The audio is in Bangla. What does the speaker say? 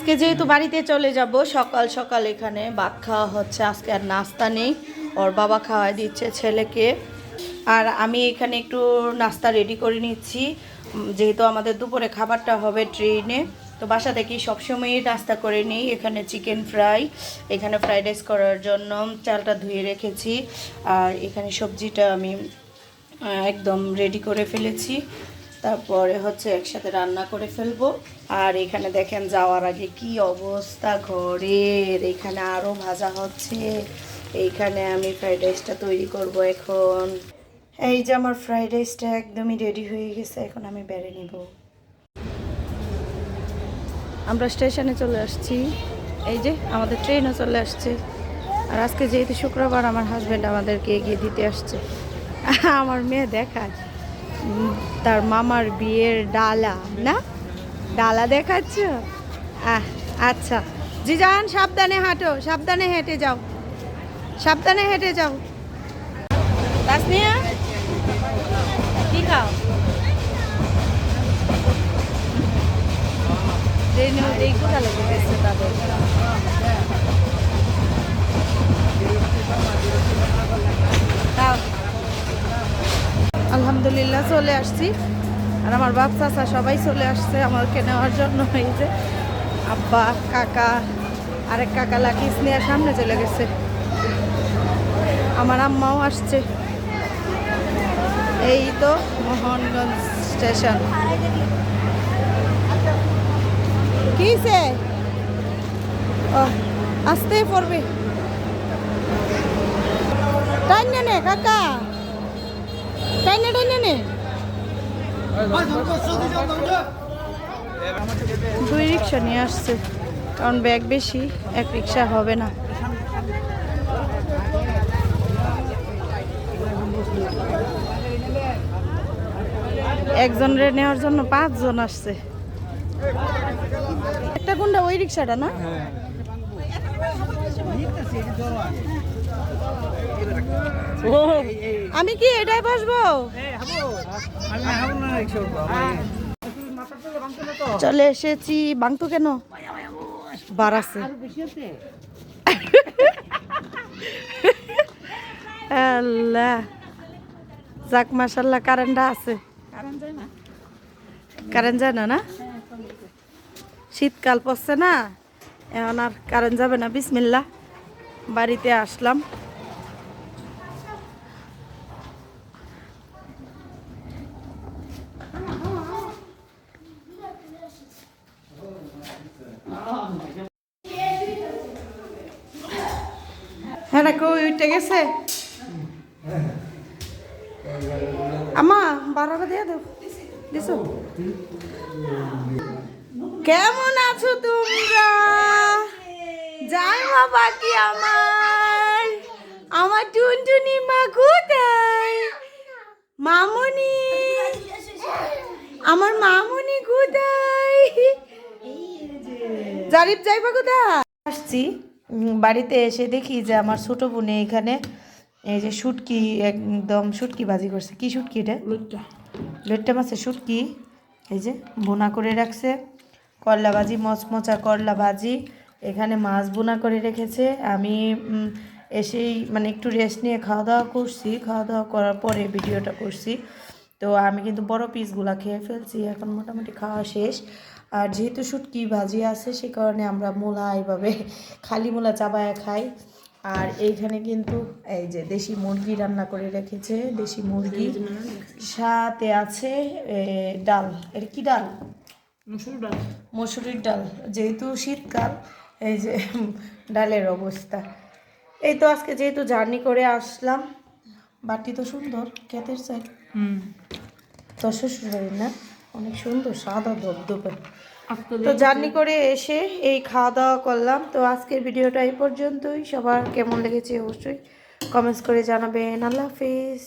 আজকে যেহেতু বাড়িতে চলে যাব সকাল সকাল এখানে ভাত খাওয়া হচ্ছে। আজকে আর নাস্তা নেই, ওর বাবা খাওয়াই দিচ্ছে ছেলেকে। আর আমি এখানে একটু নাস্তা রেডি করে নিচ্ছি, যেহেতু আমাদের দুপুরে খাবারটা হবে ট্রেনে। তো বাসা থেকেই সবসময়ই নাস্তা করে নিই। এখানে চিকেন ফ্রাই, এখানে ফ্রাইড রাইস করার জন্য চালটা ধুয়ে রেখেছি। আর এখানে সবজিটা আমি একদম রেডি করে ফেলেছি, তারপরে হচ্ছে একসাথে রান্না করে ফেলবো। আর এখানে দেখেন যাওয়ার আগে কি অবস্থা ঘরের, এখানে আরও ভাজা হচ্ছে। এইখানে আমি ফ্রাইড রাইসটা তৈরি করব এখন। এই যে আমার ফ্রাইড রাইসটা একদমই রেডি হয়ে গেছে, এখন আমি বেড়ে নিব। আমরা স্টেশনে চলে আসছি, এই যে আমাদের ট্রেনও চলে আসছে। আর আজকে যেহেতু শুক্রবার, আমার হাজব্যান্ড আমাদেরকে এগিয়ে দিতে আসছে। আমার মেয়ে দেখায় তার মামার বিয়ের ডালা, না ডালা দেখাচ্ছ? আচ্ছা জিজান, সাবধানে হাঁটো, সাবধানে হেঁটে যাও, সাবধানে হেঁটে যাও। তাসনিয়া কি খাও? ট্রেনেও এই কোথা লেগে গেছে তাদের। আলহামদুলিল্লাহ চলে আসছি। আর আমার বাপ চাচা সবাই চলে আসছে আমাকে নেওয়ার জন্য। এই যে আব্বা, কাকা, আরেক কাকা লাকিস নিয়ে সামনে চলে গেছে। আমার আম্মাও আসছে। এই তো মোহনগঞ্জ স্টেশন। কিসে ও আসতে পড়বে, টাইনে নে কাকা, টাইনে টাইনে নে। দুই রিক্সা নিয়ে আসছে, কারণ ব্যাগ বেশি, এক রিক্সা হবে না। একজনের নেওয়ার জন্য 5 জন আসছে। একটা কোনটা, ওই রিক্সাটা না? আমি কি এটাই বসবো? চলে এসেছি। বাংতো কেন বাড়াছে? আল্লাহ, যাক মাশাল্লাহ, কারেন্টটা আছে। কারেন্ট যায় না? না, শীতকাল পড়ছে না, এখন আর কারেন্ট যাবে না। বিসমিল্লাহ, বাড়িতে আসলাম। হ্যাঁ না, কেউ উঠে গেছে। আমা বারাবা দিয়ে দাও, দিছো? কেমন আছো তোমরা? যাই মা বাকি আমার টুনটুনি মা কোথায়? মামুনি, আমার মামুনি কোথায়? জারিফ যাইবা কোথায়? আসছি বাড়িতে এসে দেখি যে আমার ছোট বোনে এখানে এই যে শুটকি, একদম শুটকি ভাজি করছে। কি শুটকি এটা? লইট্টা মাছের শুটকি। এই যে বোনা করে রাখছে। করলা ভাজি, মচমচা করলা ভাজি। এখানে মাছ বোনা করে রেখেছে। আমি এসেই মানে একটু রেস্ট নিয়ে খাওয়া দাওয়া করছি। খাওয়া দাওয়া করার পরে ভিডিওটা করছি। তো আমি কিন্তু বড় পিসগুলা খেয়ে ফেলছি, এখন মোটামুটি খাওয়া শেষ। আর যেহেতু শুটকি ভাজি আছে, সে কারণে আমরা মূলা এইভাবে খালি মূলা চাবায়া খাই। আর এইখানে কিন্তু এই যে দেশি মুরগি রান্না করে রেখেছে, দেশি মুরগি, সাথে আছে ডাল। এটা কি ডাল? মসুরির ডাল। যেহেতু শীতকাল, এই যে ডালের অবস্থা। এই তো আজকে যেহেতু জার্নি করে আসলাম। বাটি তো সুন্দর, ক্ষেতের চাই। তোর শ্বশুরবাড়ির না? অনেক সুন্দর, সাদা ধবধবে। তো জার্নি করে এসে এই খাওয়া দাওয়া করলাম। তো আজকের ভিডিওটা এই পর্যন্তই। সবার কেমন লেগেছে অবশ্যই কমেন্টস করে জানাবেন। আল্লাহ হাফিজ।